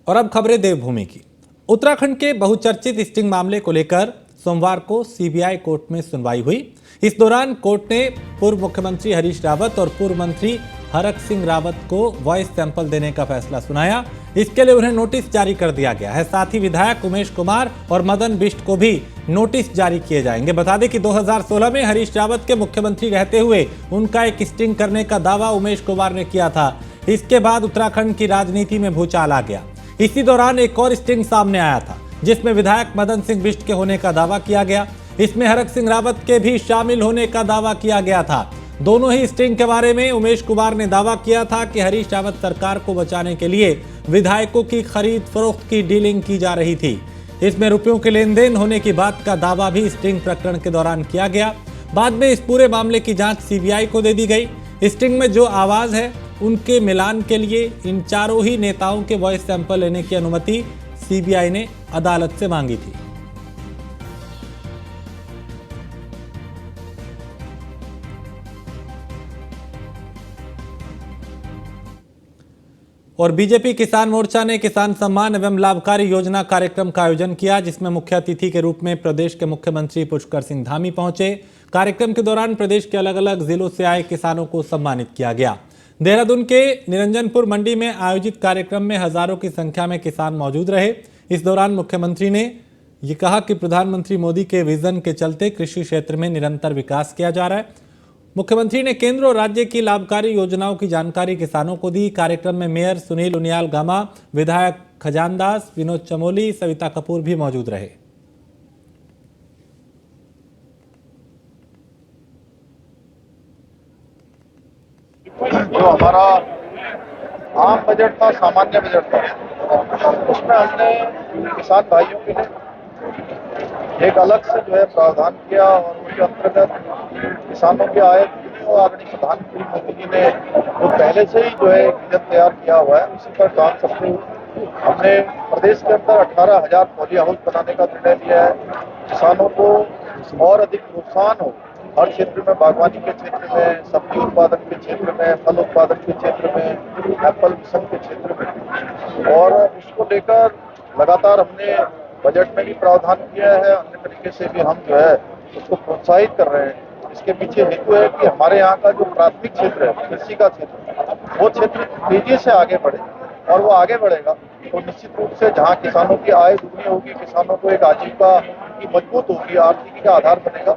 और अब खबरें देवभूमि की। उत्तराखंड के बहुचर्चित स्टिंग मामले को लेकर सोमवार को सीबीआई कोर्ट में सुनवाई हुई। इस दौरान कोर्ट ने पूर्व मुख्यमंत्री हरीश रावत और पूर्व मंत्री हरक सिंह रावत को वॉइस सैंपल देने का फैसला सुनाया। इसके लिए उन्हें नोटिस जारी कर दिया गया है। साथ ही विधायक उमेश कुमार और मदन बिष्ट को भी नोटिस जारी किए जाएंगे। बता दें कि 2016 में हरीश रावत के मुख्यमंत्री रहते हुए उनका एक स्टिंग करने का दावा उमेश कुमार ने किया था। इसके बाद उत्तराखंड की राजनीति में भूचाल आ गया। इसी दौरान एक और स्टिंग सामने आया था जिसमें विधायक मदन सिंह बिष्ट के होने का दावा किया गया। इसमें हरक सिंह रावत के भी शामिल होने का दावा किया गया था। दोनों ही स्टिंग के बारे में उमेश कुमार ने दावा किया था कि हरीश रावत सरकार को बचाने के लिए विधायकों की खरीद फरोख्त की डीलिंग की जा रही थी। इसमें रुपयों के लेन देन होने की बात का दावा भी स्टिंग प्रकरण के दौरान किया गया। बाद में इस पूरे मामले की जांच सीबीआई को दे दी गई। स्टिंग में जो आवाज है उनके मिलान के लिए इन चारों ही नेताओं के वॉइस सैंपल लेने की अनुमति सीबीआई ने अदालत से मांगी थी। और बीजेपी किसान मोर्चा ने किसान सम्मान एवं लाभकारी योजना कार्यक्रम का आयोजन किया, जिसमें मुख्य अतिथि के रूप में प्रदेश के मुख्यमंत्री पुष्कर सिंह धामी पहुंचे। कार्यक्रम के दौरान प्रदेश के अलग अलग जिलों से आए किसानों को सम्मानित किया गया। देहरादून के निरंजनपुर मंडी में आयोजित कार्यक्रम में हजारों की संख्या में किसान मौजूद रहे। इस दौरान मुख्यमंत्री ने ये कहा कि प्रधानमंत्री मोदी के विजन के चलते कृषि क्षेत्र में निरंतर विकास किया जा रहा है। मुख्यमंत्री ने केंद्र और राज्य की लाभकारी योजनाओं की जानकारी किसानों को दी। कार्यक्रम में मेयर सुनील उनियाल गामा, विधायक खजानदास, विनोद चमोली, सविता कपूर भी मौजूद रहे। जो हमारा आम बजट था, सामान्य बजट था, उसमें हमने किसान भाइयों के लिए एक अलग से जो है प्रावधान किया और उसके अंतर्गत किसानों की आय तो आदरणीय प्रधानमंत्री मोदी जी ने जो पहले से ही जो है विजन तैयार किया हुआ है उसी पर काम करते हुए हमने प्रदेश के अंदर 18,000 पॉली हाउस बनाने का निर्णय लिया है। किसानों को और अधिक प्रोत्साहन हो हर क्षेत्र में, बागवानी के क्षेत्र में, सब्जी उत्पादन के क्षेत्र में, फल उत्पादन के क्षेत्र में, एप्पल मिशन के क्षेत्र में, और उसको लेकर लगातार हमने बजट में भी प्रावधान किया है। अन्य तरीके से भी हम जो है उसको प्रोत्साहित कर रहे हैं। इसके पीछे हेतु है कि हमारे यहाँ का जो प्राथमिक क्षेत्र है, कृषि का क्षेत्र, वो क्षेत्र तेजी से आगे बढ़े, और वो आगे बढ़ेगा तो निश्चित रूप से जहाँ किसानों की आय दुगनी होगी, किसानों को एक आजीविका की मजबूत होगी, आर्थिकी का आधार बनेगा।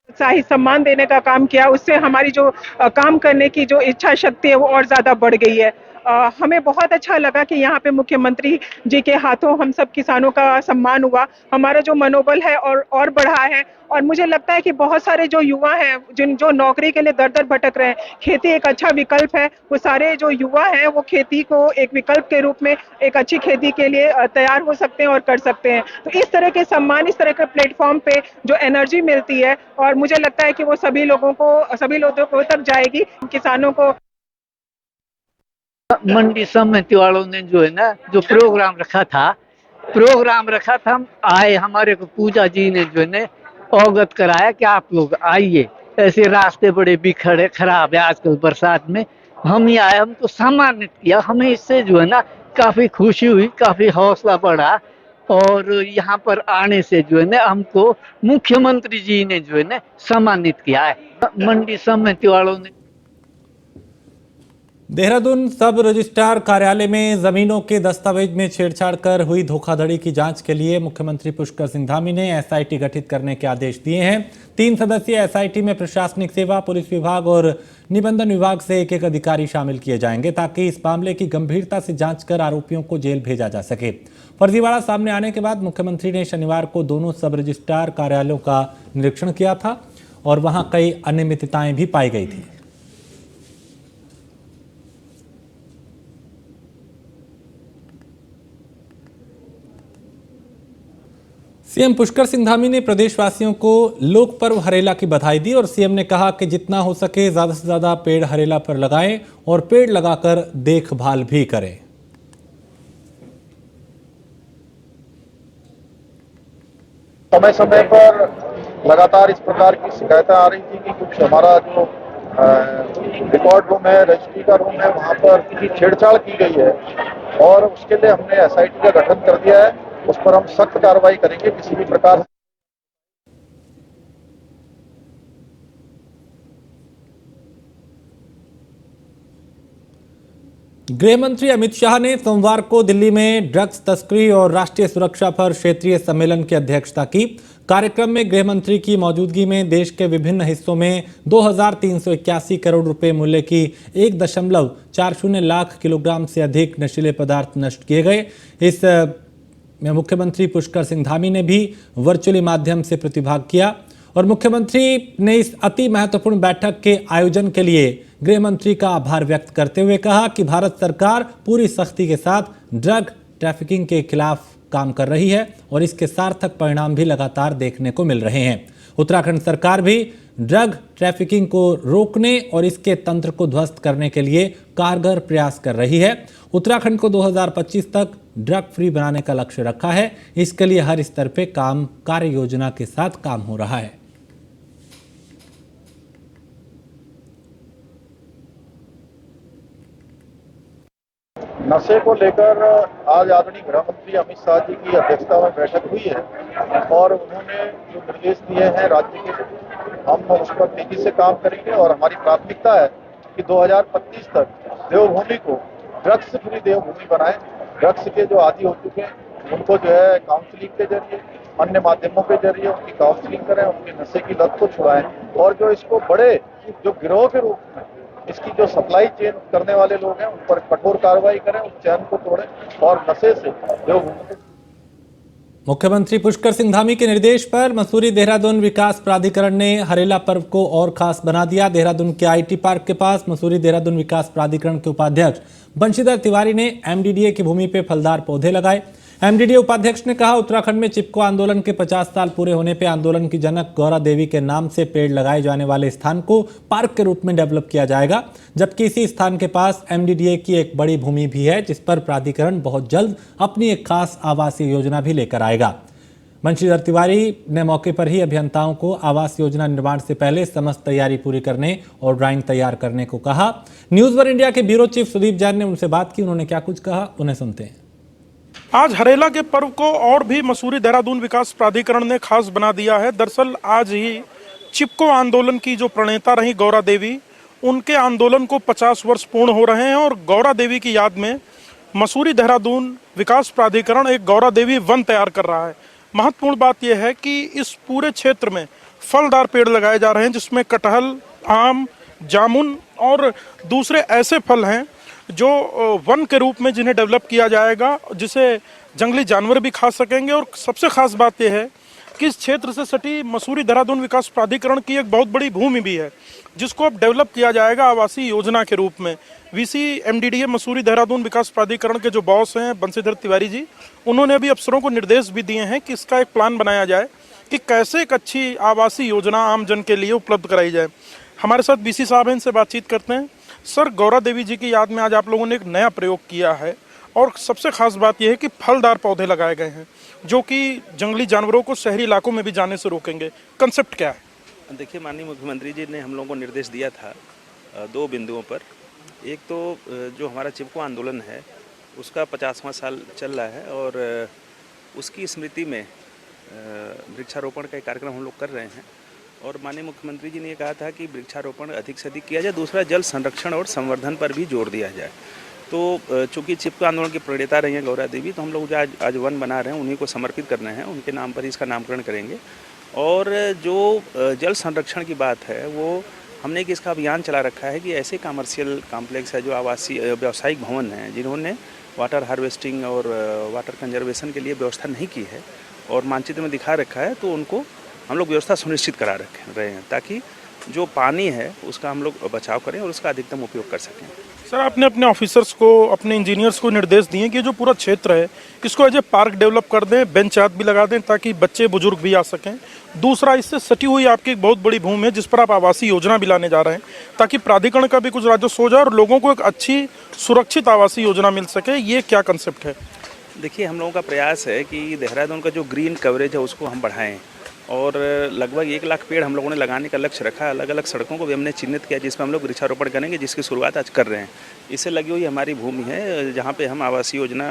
उत्साही सम्मान देने का काम किया, उससे हमारी जो काम करने की जो इच्छा शक्ति है वो और ज्यादा बढ़ गई है। हमें बहुत अच्छा लगा कि यहाँ पे मुख्यमंत्री जी के हाथों हम सब किसानों का सम्मान हुआ। हमारा जो मनोबल है और बढ़ा है। और मुझे लगता है कि बहुत सारे जो युवा हैं जो नौकरी के लिए दर दर भटक रहे हैं, खेती एक अच्छा विकल्प है। वो सारे जो युवा हैं वो खेती को एक विकल्प के रूप में एक अच्छी खेती के लिए तैयार हो सकते हैं और कर सकते हैं। तो इस तरह के सम्मान, इस तरह के प्लेटफॉर्म पे जो एनर्जी मिलती है, और मुझे लगता है कि वो सभी लोगों को तक जाएगी। किसानों को मंडी समिति वालों ने जो है ना जो प्रोग्राम रखा था, हम आए, हमारे को पूजा जी ने जो है ना अवगत कराया कि आप लोग आइए। ऐसे रास्ते बड़े बिखरे खराब है आजकल बरसात में, हम ही आए, हमको सम्मानित किया। हमें इससे जो है ना काफी खुशी हुई, काफी हौसला बढ़ा। और यहाँ पर आने से जो है ना हमको मुख्यमंत्री जी ने जो है ना सम्मानित किया है, मंडी समिति वालों ने। देहरादून सब रजिस्ट्रार कार्यालय में जमीनों के दस्तावेज में छेड़छाड़ कर हुई धोखाधड़ी की जांच के लिए मुख्यमंत्री पुष्कर सिंह धामी ने एसआईटी गठित करने के आदेश दिए हैं। 3 सदस्यीय एसआईटी में प्रशासनिक सेवा, पुलिस विभाग और निबंधन विभाग से एक अधिकारी शामिल किए जाएंगे ताकि इस मामले की गंभीरता से जांच कर आरोपियों को जेल भेजा जा सके। फर्जीवाड़ा सामने आने के बाद मुख्यमंत्री ने शनिवार को दोनों सब रजिस्ट्रार कार्यालयों का निरीक्षण किया था और वहां कई अनियमितताएं भी पाई गई थी। सीएम पुष्कर सिंह धामी ने प्रदेशवासियों को लोक पर्व हरेला की बधाई दी और सीएम ने कहा कि जितना हो सके ज्यादा से ज्यादा पेड़ हरेला पर लगाएं और पेड़ लगाकर देखभाल भी करें। समय समय पर लगातार इस प्रकार की शिकायतें आ रही थी कि कुछ हमारा जो रिकॉर्ड रूम है, रजिस्ट्री का रूम है, वहाँ पर छेड़छाड़ की गई है। और उसके लिए हमने SIT का गठन कर दिया है। उस पर हम सख्त कार्रवाई करेंगे। किसी भी प्रकार गृह मंत्री अमित शाह ने सोमवार को दिल्ली में ड्रग्स तस्करी और राष्ट्रीय सुरक्षा पर क्षेत्रीय सम्मेलन की अध्यक्षता की। कार्यक्रम में गृह मंत्री की मौजूदगी में देश के विभिन्न हिस्सों में 2381 करोड़ रुपए मूल्य की 1.40 लाख किलोग्राम से अधिक नशीले पदार्थ नष्ट किए गए। इस में मुख्यमंत्री पुष्कर सिंह धामी ने भी वर्चुअली माध्यम से प्रतिभाग किया और मुख्यमंत्री ने इस अति महत्वपूर्ण बैठक के आयोजन के लिए गृह मंत्री का आभार व्यक्त करते हुए कहा कि भारत सरकार पूरी सख्ती के साथ ड्रग ट्रैफिकिंग के खिलाफ काम कर रही है और इसके सार्थक परिणाम भी लगातार देखने को मिल रहे हैं। उत्तराखंड सरकार भी ड्रग ट्रैफिकिंग को रोकने और इसके तंत्र को ध्वस्त करने के लिए कारगर प्रयास कर रही है। उत्तराखंड को 2025 तक ड्रग फ्री बनाने का लक्ष्य रखा है। इसके लिए हर स्तर पे कार्य योजना के साथ काम हो रहा है। नशे को लेकर आज आदरणीय गृह मंत्री अमित शाह जी की अध्यक्षता में बैठक हुई है और उन्होंने जो निर्देश दिए हैं राज्य के, हम उस पर तेजी से काम करेंगे और हमारी प्राथमिकता है कि 2025 तक देवभूमि को ड्रग्स फ्री देवभूमि बनाएं। ड्रग्स के जो आदी हो चुके हैं उनको जो है काउंसलिंग के जरिए, अन्य माध्यमों के जरिए उनकी काउंसलिंग करें, उनके नशे की लत को छुड़ाएं और जो इसको बड़े जो गिरोह के रूप में इसकी जो सप्लाई चेन करने वाले लोग हैं उन पर कठोर कार्रवाई करें, उस चैन को तोड़ें और नशे से जो मुख्यमंत्री पुष्कर सिंह धामी के निर्देश पर मसूरी देहरादून विकास प्राधिकरण ने हरेला पर्व को और खास बना दिया। देहरादून के IT पार्क के पास मसूरी देहरादून विकास प्राधिकरण के उपाध्यक्ष बंशीधर तिवारी ने MDDA की भूमि पर फलदार पौधे लगाए। MDDA उपाध्यक्ष ने कहा, उत्तराखंड में चिपको आंदोलन के 50 साल पूरे होने पर आंदोलन की जनक गौरा देवी के नाम से पेड़ लगाए जाने वाले स्थान को पार्क के रूप में डेवलप किया जाएगा, जबकि इसी स्थान के पास MDDA की एक बड़ी भूमि भी है जिस पर प्राधिकरण बहुत जल्द अपनी एक खास आवासीय योजना भी लेकर आएगा। बंशीधर तिवारी ने मौके पर ही अभियंताओं को आवास योजना निर्माण से पहले समस्त तैयारी पूरी करने और ड्राइंग तैयार करने को कहा। न्यूज वन इंडिया के ब्यूरो चीफ सुदीप जैन ने उनसे बात की। उन्होंने क्या कुछ कहा, उन्हें सुनते हैं। आज हरेला के पर्व को और भी मसूरी देहरादून विकास प्राधिकरण ने खास बना दिया है। दरअसल आज ही चिपको आंदोलन की जो प्रणेता रही गौरा देवी, उनके आंदोलन को 50 वर्ष पूर्ण हो रहे हैं और गौरा देवी की याद में मसूरी देहरादून विकास प्राधिकरण एक गौरा देवी वन तैयार कर रहा है। महत्वपूर्ण बात यह है कि इस पूरे क्षेत्र में फलदार पेड़ लगाए जा रहे हैं जिसमें कटहल, आम, जामुन और दूसरे ऐसे फल हैं जो वन के रूप में जिन्हें डेवलप किया जाएगा, जिसे जंगली जानवर भी खा सकेंगे। और सबसे खास बात यह है कि इस क्षेत्र से सटी मसूरी देहरादून विकास प्राधिकरण की एक बहुत बड़ी भूमि भी है जिसको अब डेवलप किया जाएगा आवासीय योजना के रूप में। VC MDDA मसूरी देहरादून विकास प्राधिकरण के जो बॉस हैं बंशीधर तिवारी जी, उन्होंने अभी अफसरों को निर्देश भी दिए हैं कि इसका एक प्लान बनाया जाए कि कैसे एक अच्छी आवासीय योजना आम जन के लिए उपलब्ध कराई जाए। हमारे साथ VC साहब हैं, इनसे बातचीत करते हैं। सर, गौरा देवी जी की याद में आज आप लोगों ने एक नया प्रयोग किया है और सबसे खास बात यह है कि फलदार पौधे लगाए गए हैं जो कि जंगली जानवरों को शहरी इलाकों में भी जाने से रोकेंगे। कंसेप्ट क्या है? देखिए, माननीय मुख्यमंत्री जी ने हम लोगों को निर्देश दिया था 2 बिंदुओं पर। एक तो जो हमारा चिपको आंदोलन है उसका 50वां साल चल रहा है और उसकी स्मृति में वृक्षारोपण का एक कार्यक्रम हम लोग कर रहे हैं और माननीय मुख्यमंत्री जी ने ये कहा था कि वृक्षारोपण अधिक से अधिक किया जाए। दूसरा, जल संरक्षण और संवर्धन पर भी जोर दिया जाए। तो चूँकि चिपको आंदोलन की प्रणेता रही हैं गौरा देवी, तो हम लोग जो आज वन बना रहे हैं उन्हीं को समर्पित करने हैं, उनके नाम पर ही इसका नामकरण करेंगे। और जो जल संरक्षण की बात है वो हमने एक इसका अभियान चला रखा है कि ऐसे कमर्शियल कॉम्प्लेक्स है जो आवासीय व्यावसायिक भवन हैं जिन्होंने वाटर हार्वेस्टिंग और वाटर कंजर्वेशन के लिए व्यवस्था नहीं की है और मानचित्र में दिखा रखा है, तो उनको हम लोग व्यवस्था सुनिश्चित करा रहे हैं ताकि जो पानी है उसका हम लोग बचाव करें और उसका अधिकतम उपयोग कर सकें। सर, आपने अपने ऑफिसर्स को, अपने इंजीनियर्स को निर्देश दिए कि जो पूरा क्षेत्र है इसको एज ए पार्क डेवलप कर दें, बेंच आदि भी लगा दें ताकि बच्चे बुजुर्ग भी आ सकें। दूसरा, इससे सटी हुई आपकी एक बहुत बड़ी भूमि है जिस पर आप आवासीय योजना भी लाने जा रहे हैं ताकि प्राधिकरण का भी कुछ राजस्व हो जाए और लोगों को एक अच्छी सुरक्षित आवासीय योजना मिल सके। ये क्या कंसेप्ट है? देखिए, हम लोगों का प्रयास है कि देहरादून का जो ग्रीन कवरेज है उसको हम बढ़ाएं और लगभग 1 लाख पेड़ हम लोगों ने लगाने का लक्ष्य रखा है। अलग अलग सड़कों को भी हमने चिन्हित किया जिस पर हम लोग वृक्षारोपण करेंगे, जिसकी शुरुआत आज कर रहे हैं। इससे लगी हुई हमारी भूमि है जहाँ पे हम आवासीय योजना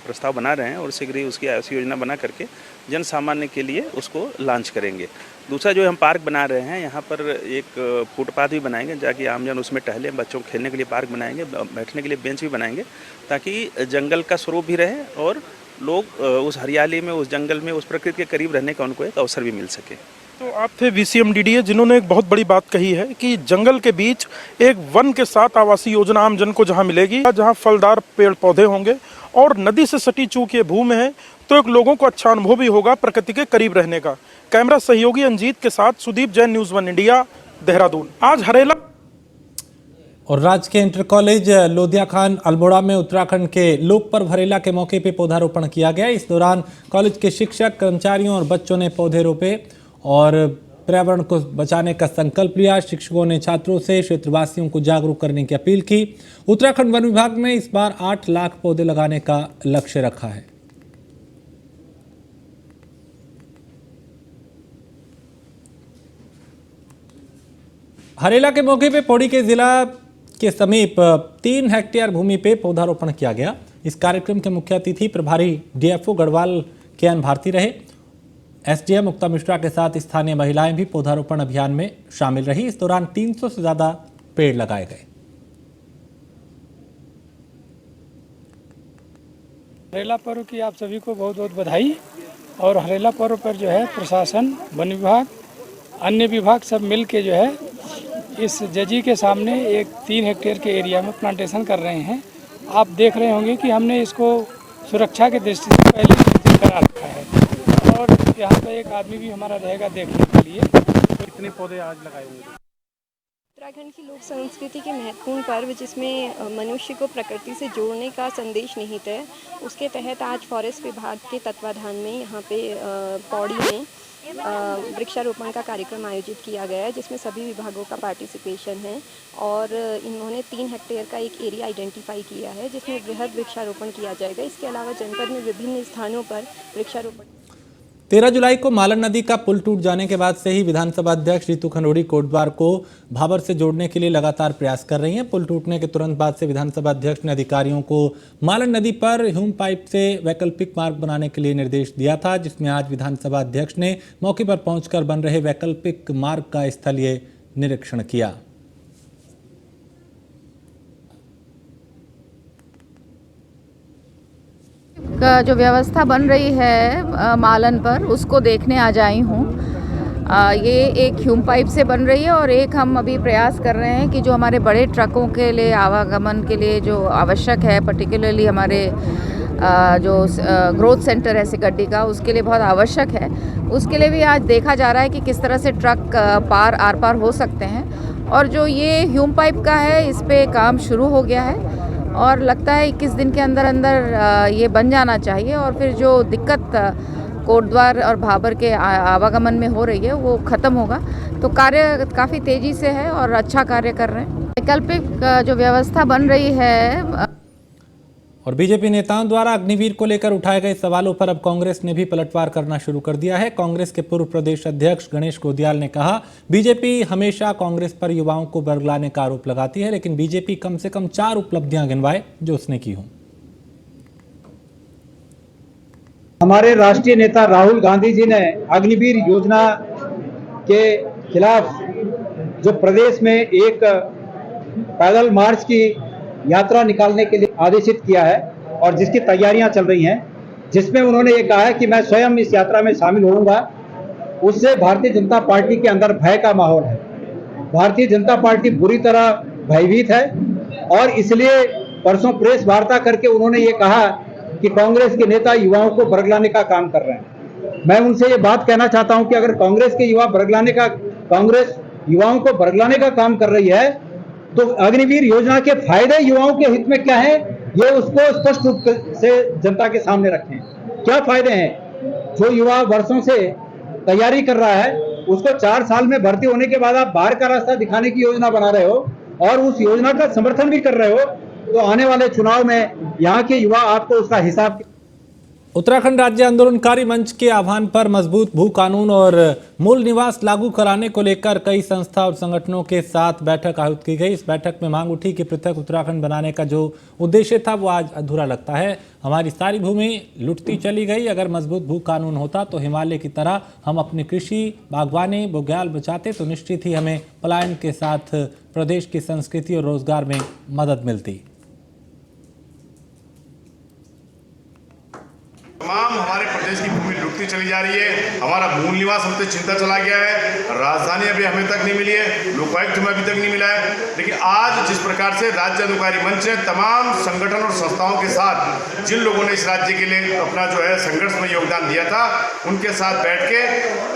प्रस्ताव बना रहे हैं और शीघ्र ही उसकी आवासीय योजना बना करके जन सामान्य के लिए उसको लॉन्च करेंगे। दूसरा जो हम पार्क बना रहे हैं, यहाँ पर एक फुटपाथ भी बनाएंगे ताकि आमजन उसमें टहले, बच्चों को खेलने के लिए पार्क बनाएंगे, बैठने के लिए बेंच भी बनाएंगे ताकि जंगल का स्वरूप भी रहे और लोग उस हरियाली में, उस जंगल में, उस प्रकृति के करीब रहने का उनको एक अवसर भी मिल सके। तो आप थे VCM DDA जिन्होंने एक बहुत बड़ी बात कही है कि जंगल के बीच एक वन के साथ आवासीय योजना आम जन को जहां मिलेगी, जहां फलदार पेड़ पौधे होंगे और नदी से सटी चूंकि ये भूमि है तो एक लोगों को अच्छा अनुभव भी होगा प्रकृति के करीब रहने का। कैमरा सहयोगी अंजीत के साथ सुदीप जैन, न्यूज़ 1 इंडिया, देहरादून। आज हरेला और राजकीय इंटर कॉलेज लोधिया खान अल्मोड़ा में उत्तराखंड के लोक पर्व हरेला के मौके पर पौधारोपण किया गया। इस दौरान कॉलेज के शिक्षक, कर्मचारियों और बच्चों ने पौधे रोपे और पर्यावरण को बचाने का संकल्प लिया। शिक्षकों ने छात्रों से क्षेत्रवासियों को जागरूक करने की अपील की। उत्तराखंड वन विभाग ने इस बार 8 लाख पौधे लगाने का लक्ष्य रखा है। हरेला के मौके पे पौड़ी के जिला के समीप 3 हेक्टेयर भूमि पे पौधारोपण किया गया। इस कार्यक्रम के मुख्य अतिथि प्रभारी DFO गढ़वाल KN भारती रहे। SDM मुक्ता मिश्रा के साथ स्थानीय महिलाएं भी पौधारोपण अभियान में शामिल रही। इस दौरान 300 से ज्यादा पेड़ लगाए गए। हरेला पर्व की आप सभी को बहुत बहुत बधाई। और हरेला पर्व पर जो है प्रशासन, वन विभाग, अन्य विभाग सब मिल के जो है इस जजी के सामने एक 3 हेक्टेयर के एरिया में प्लांटेशन कर रहे हैं। आप देख रहे होंगे कि हमने इसको सुरक्षा के दृष्टि से पहले निश्चित करा रखा है और यहाँ पर एक आदमी भी हमारा रहेगा देखने के लिए। कितने पौधे आज लगाए हुए? उत्तराखंड की लोक संस्कृति के महत्वपूर्ण पर्व जिसमें मनुष्य को प्रकृति से जोड़ने का संदेश निहित है, उसके तहत आज फॉरेस्ट विभाग के तत्वाधान में यहाँ पे पौड़ी में वृक्षारोपण का कार्यक्रम आयोजित किया गया है, जिसमें सभी विभागों का पार्टिसिपेशन है और इन्होंने 3 हेक्टेयर का एक एरिया आइडेंटिफाई किया है जिसमें बृहद वृक्षारोपण किया जाएगा। इसके अलावा जनपद में विभिन्न स्थानों पर वृक्षारोपण 13 जुलाई को मालन नदी का पुल टूट जाने के बाद से ही विधानसभा अध्यक्ष रितु खनोड़ी कोटद्वार को भाबर से जोड़ने के लिए लगातार प्रयास कर रही हैं। पुल टूटने के तुरंत बाद से विधानसभा अध्यक्ष ने अधिकारियों को मालन नदी पर ह्यूम पाइप से वैकल्पिक मार्ग बनाने के लिए निर्देश दिया था, जिसमें आज विधानसभा अध्यक्ष ने मौके पर पहुंचकर बन रहे वैकल्पिक मार्ग का स्थलीय निरीक्षण किया। का जो व्यवस्था बन रही है मालन पर, उसको देखने आज आई हूँ। ये एक ह्यूम पाइप से बन रही है और एक हम अभी प्रयास कर रहे हैं कि जो हमारे बड़े ट्रकों के लिए आवागमन के लिए जो आवश्यक है, पर्टिकुलरली हमारे जो ग्रोथ सेंटर है सिकड्डी का, उसके लिए बहुत आवश्यक है। उसके लिए भी आज देखा जा रहा है कि किस तरह से ट्रक आर पार हो सकते हैं। और जो ये ह्यूम पाइप का है, इस पे काम शुरू हो गया है और लगता है 21 दिन के अंदर अंदर ये बन जाना चाहिए और फिर जो दिक्कत कोटद्वार और भाबर के आवागमन में हो रही है वो ख़त्म होगा। तो कार्य काफ़ी तेज़ी से है और अच्छा कार्य कर रहे हैं। वैकल्पिक जो व्यवस्था बन रही है। और बीजेपी नेताओं द्वारा अग्निवीर को लेकर उठाए गए सवालों पर अब कांग्रेस ने भी पलटवार करना शुरू कर दिया है। कांग्रेस के पूर्व प्रदेश अध्यक्ष गणेश गोदियाल ने कहा, बीजेपी हमेशा कांग्रेस पर युवाओं को बरगलाने का आरोप लगाती है, लेकिन बीजेपी कम से कम 4 उपलब्धियां गिनवाए जो उसने की हों। हमारे राष्ट्रीय नेता राहुल गांधी जी ने अग्निवीर योजना के खिलाफ जो प्रदेश में एक पैदल मार्च की यात्रा निकालने के लिए आदेशित किया है और जिसकी तैयारियां चल रही हैं, जिसमें उन्होंने ये कहा है कि मैं स्वयं इस यात्रा में शामिल होऊंगा, उससे भारतीय जनता पार्टी के अंदर भय का माहौल है। भारतीय जनता पार्टी बुरी तरह भयभीत है और इसलिए परसों प्रेस वार्ता करके उन्होंने ये कहा कि कांग्रेस के नेता युवाओं को बरगलाने का काम कर रहे हैं। मैं उनसे ये बात कहना चाहता हूं कि अगर कांग्रेस के कांग्रेस युवाओं को बरगलाने का काम कर रही है तो अग्निवीर योजना के फायदे युवाओं के हित में क्या है, ये उसको स्पष्ट रूप से जनता के सामने रखें। क्या फायदे हैं? जो युवा वर्षों से तैयारी कर रहा है उसको 4 साल में भर्ती होने के बाद आप बाहर का रास्ता दिखाने की योजना बना रहे हो और उस योजना का समर्थन भी कर रहे हो, तो आने वाले चुनाव में यहाँ के युवा आपको उसका हिसाब उत्तराखंड राज्य आंदोलनकारी मंच के आह्वान पर मजबूत भू कानून और मूल निवास लागू कराने को लेकर कई संस्था और संगठनों के साथ बैठक आयोजित की गई। इस बैठक में मांग उठी कि पृथक उत्तराखंड बनाने का जो उद्देश्य था वो आज अधूरा लगता है। हमारी सारी भूमि लुटती चली गई। अगर मजबूत भू कानून होता तो हिमालय की तरह हम अपनी कृषि, बागवानी, बुग्याल बचाते तो निश्चित ही हमें पलायन के साथ प्रदेश की संस्कृति और रोजगार में मदद मिलती। तमाम हमारे प्रदेश की भूमि लुटती चली जा रही है। हमारा मूल निवास हमसे चिंता चला गया है। राजधानी अभी हमें तक नहीं मिली है, लोकायुक्त हमें अभी तक नहीं मिला है। लेकिन आज जिस प्रकार से राज्य अनुकारी मंच ने तमाम संगठन और संस्थाओं के साथ जिन लोगों ने इस राज्य के लिए अपना जो है संघर्ष में योगदान दिया था, उनके साथ बैठ के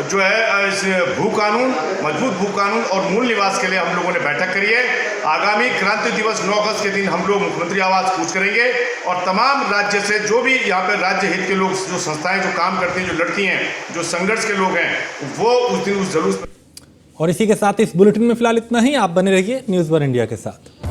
जो है इस भू कानून, मजबूत भू कानून और मूल निवास के लिए हम लोगों ने बैठक करी है। आगामी क्रांति दिवस 9 अगस्त के दिन हम लोग मुख्यमंत्री आवास कूच करेंगे और तमाम राज्य से जो भी यहाँ पे राज्य हित के लोग, जो संस्थाएं जो काम करती हैं, जो लड़ती हैं, जो संघर्ष के लोग हैं, वो उस दिन उस जुलूस। और इसी के साथ इस बुलेटिन में फिलहाल इतना ही। आप बने रहिए न्यूज़ वन इंडिया के साथ।